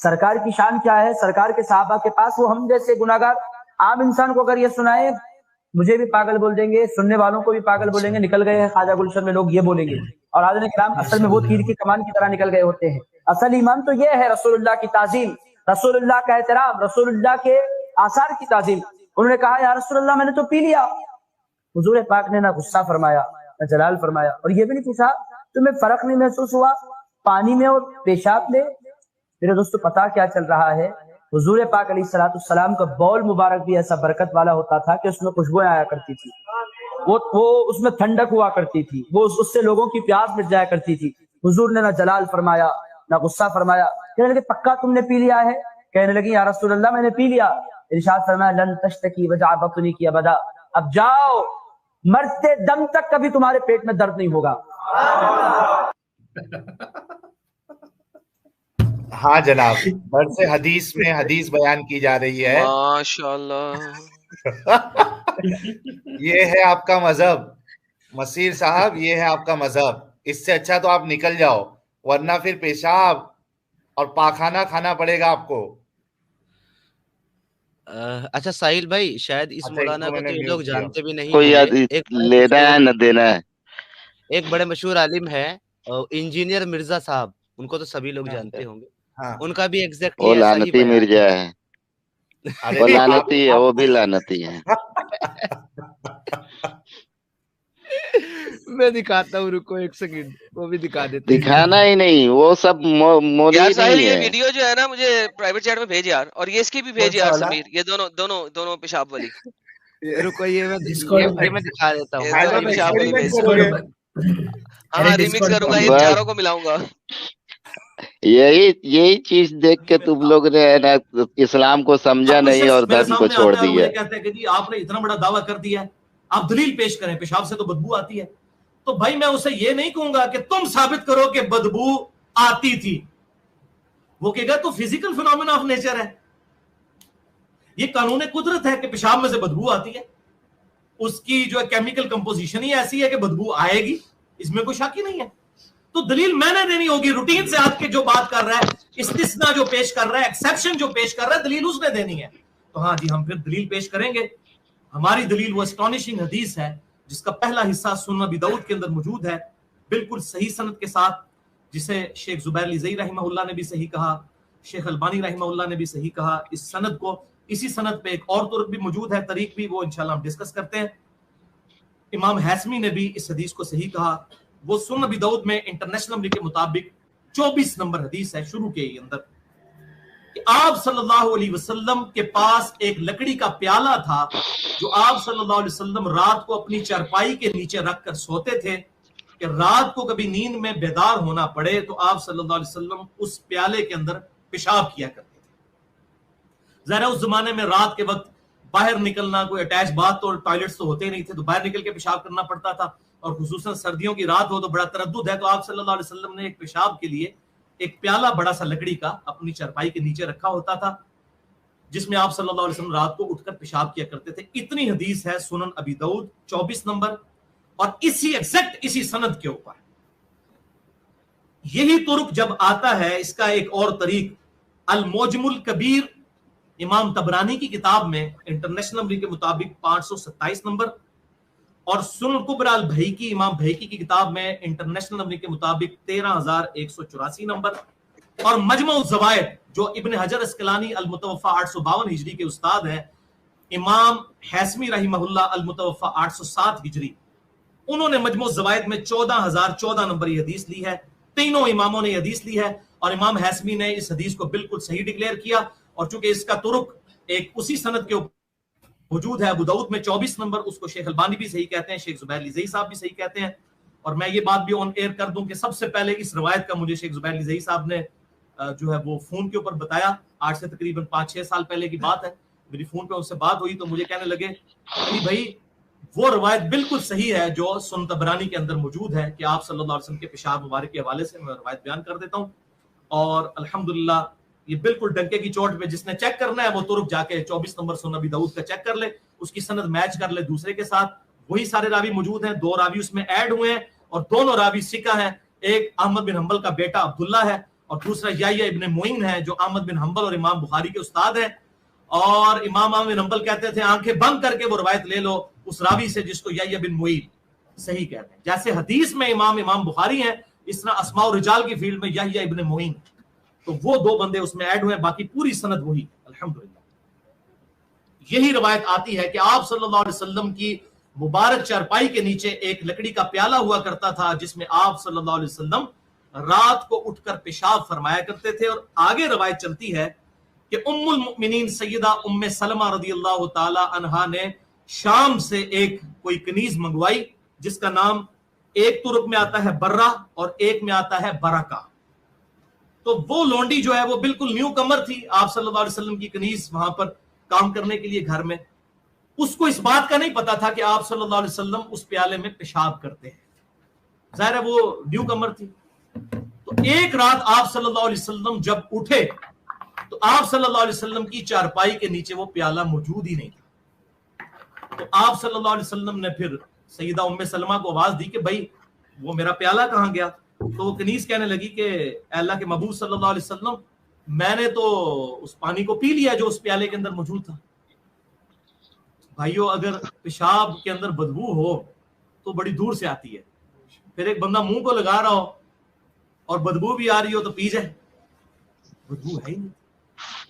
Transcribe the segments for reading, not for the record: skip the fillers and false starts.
سرکار کی شان کیا ہے, سرکار کے صحابہ کے پاس وہ ہم جیسے گناہگار عام انسان کو اگر یہ سنائے, مجھے بھی پاگل بول دیں گے, سننے والوں کو بھی پاگل بولیں گے, نکل گئے ہیں خواجہ گلشن میں لوگ یہ بولیں گے. اور حاضرین کرام اصل میں وہ تیر کی کمان کی طرح نکل گئے ہوتے ہیں. اصل ایمان تو یہ ہے رسول اللہ کی تعظیم, رسول اللہ کا احترام, رسول اللہ کے آثار کی تعظیم. انہوں نے کہا یا رسول اللہ میں نے تو پی لیا. حضور پاک نے نہ غصہ فرمایا نہ جلال فرمایا, اور یہ بھی نہیں پوچھا تمہیں فرق نہیں محسوس ہوا پانی میں اور پیشاب میں. میرے دوستو پتا کیا چل رہا ہے, حضور پاک علیہ الصلوۃ والسلام کا بول مبارک بھی ایسا برکت والا ہوتا تھا کہ اس میں خوشبوئیں آیا کرتی تھی, وہ اس میں ٹھنڈک ہوا کرتی تھی, وہ اس سے لوگوں کی پیاس مٹ جایا کرتی تھی. حضور نے نہ جلال فرمایا نہ غصہ فرمایا. کہنے لگے پکا تم نے پی لیا ہے؟ کہنے لگی یا رسول اللہ میں نے پی لیا. ارشاد فرمایا لن تشتکی وجع بطنی کی ابدا, اب جاؤ مرتے دم تک کبھی تمہارے پیٹ میں درد نہیں ہوگا. ہاں جناب, درس حدیث میں حدیث بیان کی جا رہی ہے. ماشاءاللہ, یہ ہے آپ کا مذہب مسیر صاحب, یہ ہے آپ کا مذہب. اس سے اچھا تو آپ نکل جاؤ, ورنہ پھر پیشاب اور پاخانہ کھانا پڑے گا آپ کو. اچھا ساحل بھائی, شاید اس مولانا کو تو یہ لوگ جانتے بھی نہیں, کوئی لینا ہے نہ دینا ہے. ایک بڑے مشہور عالم ہے انجینئر مرزا صاحب, ان کو تو سبھی لوگ جانتے ہوں گے. ان کا بھی ایگزیکٹلی وہ لعنتی مرزا ہے, وہ لعنتی ہے, وہ بھی لعنتی ہے. میں دکھاتا ہوں, رکو ایک سیکنڈ, وہ بھی دکھا دیتے. دکھانا ہی نہیں, وہ سب مولوی نہیں ہے. یہ ویڈیو جو ہے نا مجھے پرائیویٹ چیٹ میں بھیج یار, اور یہ اس کی بھی بھیج یار سمیر, یہ دونوں پیشاب والی. رکو یہ میں دکھا دیتا ہوں. ہاں ریمکس کروں گا, ان چاروں کو ملاؤں گا. یہی چیز دیکھ کے تم لوگ نے اسلام کو سمجھا نہیں اور دھرم کو چھوڑ دیا. کہتے ہیں کہ جی آپ نے اتنا بڑا دعویٰ کر دیا ہے, آپ دلیل پیش کریں, پیشاب سے تو بدبو آتی ہے. تو بھائی میں اسے یہ نہیں کہوں گا کہ تم ثابت کرو کہ بدبو آتی تھی. وہ کہے گا تو فزیکل فینومینا آف نیچر ہے, یہ قانون قدرت ہے کہ پیشاب میں سے بدبو آتی ہے. اس کی جو کیمیکل کمپوزیشن ہی ایسی ہے کہ بدبو آئے گی, اس میں کوئی شک ہی نہیں ہے. تو دلیل میں نے دینی ہوگی. روٹین سے ہٹ کے جو بات کر رہا ہے, استثناء جو پیش کر رہا ہے, ایکسیپشن جو پیش کر رہا ہے, دلیل اس نے دینی ہے. تو ہاں جی, ہم پھر دلیل پیش کریں گے. ہماری دلیل وہ اسٹانشنگ حدیث ہے جس کا پہلا حصہ سنن ابی داؤد کے اندر موجود ہے, بالکل صحیح سند کے ساتھ, جسے شیخ زبیر لزئی رحمہ اللہ نے بھی صحیح کہا, شیخ البانی رحمہ اللہ نے بھی صحیح کہا. اس سند کو, اسی سند پہ ایک اور طرق بھی موجود ہے, طریق بھی, وہ انشاءاللہ ہم ڈسکس کرتے ہیں. امام حاسمی نے بھی اس حدیث کو صحیح کہا. وہ سنن ابی داؤد میں انٹرنیشنل نمبر کے مطابق 24 نمبر حدیث ہے شروع کے اندر, کہ آپ صلی اللہ علیہ وسلم کے پاس ایک لکڑی کا پیالہ تھا جو آپ صلی اللہ علیہ وسلم رات کو اپنی چارپائی کے نیچے رکھ کر سوتے تھے, کہ رات کو کبھی نیند میں بیدار ہونا پڑے تو آپ صلی اللہ علیہ وسلم اس پیالے کے اندر پیشاب کیا کرتے تھے. ظاہر اس زمانے میں رات کے وقت باہر نکلنا, کوئی اٹیچ باتھ تو ٹوائلٹس تو ہوتے نہیں تھے, تو باہر نکل کے پیشاب کرنا پڑتا تھا, اور خصوصاً سردیوں کی رات ہو تو بڑا تردد ہے. تو آپ صلی اللہ علیہ وسلم نے ایک پیشاب کے لیے ایک پیالہ بڑا سا لکڑی کا اپنی چارپائی کے نیچے رکھا ہوتا تھا, جس میں آپ صلی اللہ علیہ وسلم رات کو اٹھ کر پیشاب کیا کرتے تھے. اتنی حدیث ہے سنن ابی داؤد 24 نمبر, اور اسی سند کے اوپر یہی طرق جب آتا ہے. اس کا ایک اور طریق المعجم الکبیر امام طبرانی کی کتاب میں انٹرنیشنل نمبر کے مطابق 527 نمبر, اور سنن کبریٰ البیہقی امام بہقی کی کتاب میں انٹرنیشنل نمبر کے مطابق 13184 نمبر, اور مجمع الزوائد جو ابن حجر اسقلانی المتوفی 852 ہجری کے استاد ہیں, امام حاسمی رحمہ اللہ المتوفی 807 ہجری, انہوں نے مجموع الزوائد میں 14014 نمبر یہ حدیث لی ہے. تینوں اماموں نے یہ حدیث لی ہے, اور امام حاسمی نے اس حدیث کو بالکل صحیح ڈکلیئر کیا. اور چونکہ اس کا طرق ایک اسی سند کے موجود ہے ابو داؤد میں 24 نمبر, اس کو شیخ البانی بھی صحیح کہتے ہیں, شیخ زبیر لزئی صاحب بھی صحیح کہتے ہیں. اور میں یہ بات بھی آن ایئر کر دوں کہ سب سے پہلے اس روایت کا مجھے شیخ زبیر لزئی صاحب نے جو ہے وہ فون کے اوپر بتایا, آج سے تقریباً 5-6 سال پہلے کی بات ہے. میری فون پہ ان سے بات ہوئی تو مجھے کہنے لگے کہ بھائی وہ روایت بالکل صحیح ہے جو سنن طبرانی کے اندر موجود ہے, کہ آپ صلی اللہ علیہ وسلم کے پیشاب مبارک کے حوالے سے میں روایت بیان کر دیتا ہوں. اور الحمدللہ یہ بالکل ڈنکے کی چوٹ پہ, جس نے چیک کرنا ہے وہ ترک جا کے 24 نمبر سنن ابی داؤد کا چیک کر لے, اس کی سند میچ کر لے دوسرے کے ساتھ. وہی سارے راوی موجود ہیں, 2 راوی اس میں ایڈ ہوئے ہیں, اور دونوں راوی ثقہ ہیں. ایک احمد بن حنبل کا بیٹا عبداللہ ہے, اور دوسرا یحییٰ ابن معین ہے جو احمد بن حنبل اور امام بخاری کے استاد ہیں. اور امام احمد بن حنبل کہتے تھے آنکھیں بند کر کے وہ روایت لے لو اس راوی سے جس کو یحییٰ بن معین صحیح کہتے ہیں. جیسے حدیث میں امام بخاری ہیں اس طرح اسماء و رجال کی فیلڈ میں یحییٰ ابن معین, تو وہ 2 بندے اس میں ایڈ ہوئے, باقی پوری سند وہی الحمدللہ. یہی روایت آتی ہے کہ آپ صلی اللہ علیہ وسلم کی مبارک چارپائی کے نیچے ایک لکڑی کا پیالہ ہوا کرتا تھا جس میں آپ صلی اللہ علیہ وسلم رات کو اٹھ کر پیشاب فرمایا کرتے تھے. اور آگے روایت چلتی ہے کہ ام المؤمنین سیدہ ام سلمہ رضی اللہ تعالی عنہا نے شام سے ایک کوئی کنیز منگوائی جس کا نام ایک ترک میں آتا ہے برہ اور ایک میں آتا ہے برکہ. تو وہ لونڈی جو ہے وہ بالکل نیو کمر تھی آپ صلی اللہ علیہ وسلم کی کنیز وہاں پر کام کرنے کے لیے گھر میں. اس کو اس بات کا نہیں پتا تھا کہ آپ صلی اللہ علیہ وسلم اس پیالے میں پیشاب کرتے ہیں, ظاہر ہے وہ نیو کمر تھی. تو ایک رات آپ صلی اللہ علیہ وسلم جب اٹھے تو آپ صلی اللہ علیہ وسلم کی چارپائی کے نیچے وہ پیالہ موجود ہی نہیں تھا. تو آپ صلی اللہ علیہ وسلم نے پھر سیدہ ام سلمہ کو آواز دی کہ بھائی وہ میرا پیالہ کہاں گیا. تو وہ کنیز کہنے لگی کہ اے اللہ کے محبوب صلی اللہ علیہ وسلم میں نے تو اس پانی کو پی لیا جو اس پیالے کے اندر موجود تھا. بھائیو اگر پیشاب کے اندر بدبو ہو تو بڑی دور سے آتی ہے, پھر ایک بندہ منہ کو لگا رہا ہو اور بدبو بھی آ رہی ہو تو پی جائے, بدبو ہے ہی نہیں.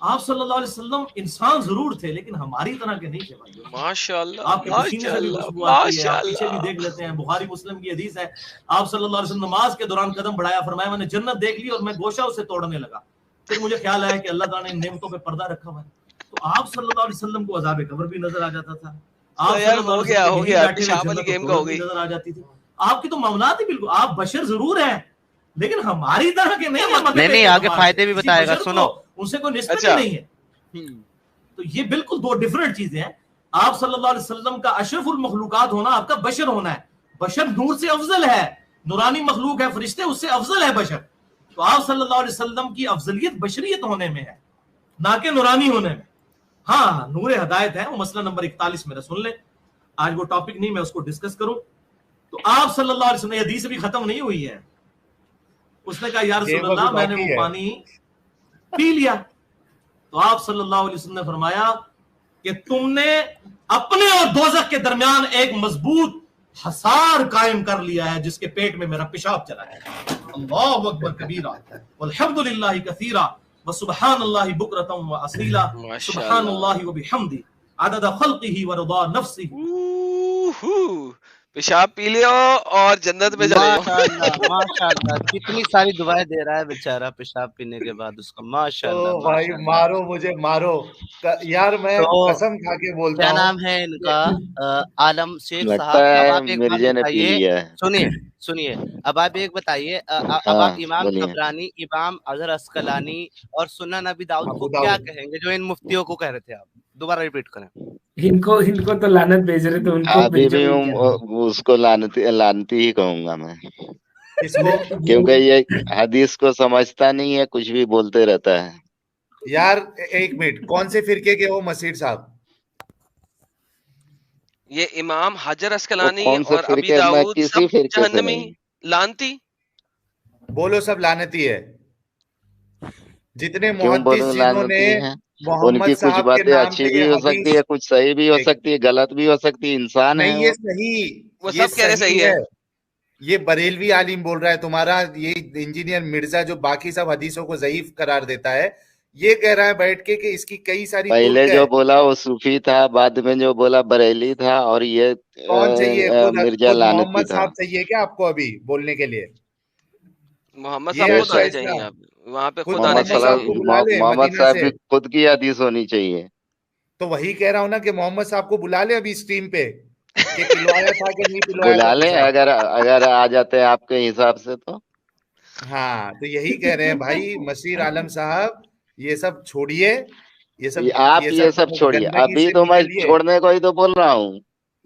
آپ صلی اللہ علیہ وسلم انسان ضرور تھے لیکن ہماری طرح کے نہیں تھے بھائیو. ماشاءاللہ آپ کے پسینے سے بھی خوشبو آتی ہے, آپ پیچھے بھی دیکھ لیتے ہیں, بخاری مسلم کی حدیث ہے آپ صلی اللہ علیہ وسلم نماز کے دوران قدم بڑھایا, فرمایا میں نے جنت دیکھ لی اور میں گوشہ اسے توڑنے لگا. پھر مجھے خیال آیا کہ اللہ تعالیٰ نے نعمتوں پہ پردہ رکھا ہوا ہے. تو آپ صلی اللہ علیہ وسلم کو عذاب قبر بھی نظر آ جاتا تھا, آپ صلی اللہ علیہ وسلم نظر آ جاتی تھی. آپ کی تو معاملات ہی بالکل, آپ بشر ضرور ہیں لیکن ہماری طرح کے نہیں, آگے فائدے بھی بتائے گا, سنو ان سے کوئی نسبت ہی نہیں ہے. تو یہ بالکل 2 ڈیفرنٹ چیزیں ہیں. آپ صلی اللہ علیہ وسلم کا اشرف المخلوقات ہونا آپ کا بشر ہونا ہے. بشر نور سے افضل ہے, نورانی مخلوق ہے, فرشتے اس سے افضل ہے بشر. تو آپ صلی اللہ علیہ وسلم کی افضلیت بشریت ہونے میں ہے نہ کہ نورانی ہونے میں. ہاں نور ہدایت ہے, وہ مسئلہ نمبر 41 میرا سن لیں, آج وہ ٹاپک نہیں میں اس کو ڈسکس کروں. تو آپ صلی اللہ علیہ وسلم, حدیث ابھی ختم نہیں ہوئی ہے, اس نے کہا یا رسول اللہ میں نے وہ پانی پی لیا. تو آپ صلی اللہ علیہ وسلم نے فرمایا کہ تم نے اپنے اور دوزخ کے درمیان ایک مضبوط حصار قائم کر لیا ہے جس کے پیٹ میں میرا پیشاب چلا ہے. اللہ اکبر کبیرہ والحمدللہ کثیرہ وسبحان اللہ بکرۃ واصیلا سبحان اللہ وبحمدہ عدد خلقہ ورضا نفسہ. پیشاب پی لیا اور جنت میں چلے جاؤ. ماشاءاللہ کتنی ساری دعائیں دے رہا ہے بیچارہ پیشاب پینے کے بعد اس کو. ماشاءاللہ بھائی مارو مجھے مارو یار, میں قسم کھا کے بولتا ہوں. کیا نام ہے ان کا, عالم شیخ صاحب. آپ ایک بات بتائیے, سنیے اب آپ ایک بتائیے, اب آپ امام طبرانی, امام اظہر عسقلانی اور سنن ابی داؤد کو کیا کہیں گے جو ان مفتیوں کو کہہ رہے تھے؟ آپ دوبارہ ریپیٹ کریں. ان کو تو لعنت بھیج رہے تھے, ان کو ابھی بھی اس کو لعنتی ہی کہوں گا میں, کیونکہ یہ حدیث کو سمجھتا نہیں ہے, کچھ بھی بولتے رہتا ہے. یار ایک منٹ, کون سے فرقے کے ہو مسیر صاحب؟ یہ امام حجر عسقلانی اور ابی داؤد سب جہنمی لعنتی. بولو سب لعنتی ہے. جتنے محدث جنہوں نے ان کی کچھ باتیں اچھی بھی ہو سکتی ہے, کچھ صحیح بھی ہو سکتی ہے, غلط بھی ہو سکتی ہے, انسان ہے. نہیں یہ صحیح, وہ سب کہہ رہے صحیح ہے. یہ بریلوی عالم بول رہا ہے, تمہارا یہ انجینئر مرزا جو باقی سب حدیثوں کو ضعیف قرار دیتا ہے, یہ کہہ رہا ہے بیٹھ کے کہ اس کی کئی ساری, پہلے جو بولا وہ صوفی تھا, بعد میں جو بولا بریلی تھا, اور یہ مرزا لعنتی محمد صاحب چاہیے کیا آپ کو ابھی بولنے کے لیے؟ محمد صاحب کو آنے چاہیے آپ وہاں پہ, خود آنے چاہیے. محمد صاحب کی خود کی حدیث ہونی چاہیے. تو وہی کہہ رہا ہوں نا کہ محمد صاحب کو بلا لے ابھی اسٹریم پہ, بلا لے اگر آ جاتے ہیں آپ کے حساب سے تو. ہاں تو یہی کہہ رہے ہیں بھائی مسیر عالم صاحب, یہ سب چھوڑیے, یہ سب آپ یہ سب چھوڑیے. ابھی تو میں چھوڑنے کو ہی تو بول رہا ہوں,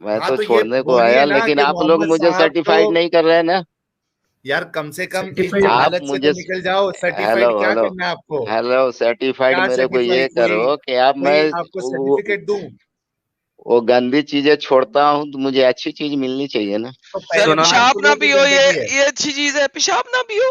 میں تو چھوڑنے کو آیا, لیکن آپ لوگ مجھے سرٹیفائڈ نہیں کر رہے نا یار. کم سے کم آپ مجھے نکل جاؤ. سرٹیفائڈ کیا کرنا ہے آپ کو؟ ہیلو سرٹیفائڈ میرے کو یہ کرو کہ اب میں آپ کو سرٹیفکیٹ دوں. وہ گندی چیزیں چھوڑتا ہوں تو مجھے اچھی چیز ملنی چاہیے نا. پیشاب نہ پیو, یہ اچھی چیز ہے, پیشاب نہ پیو.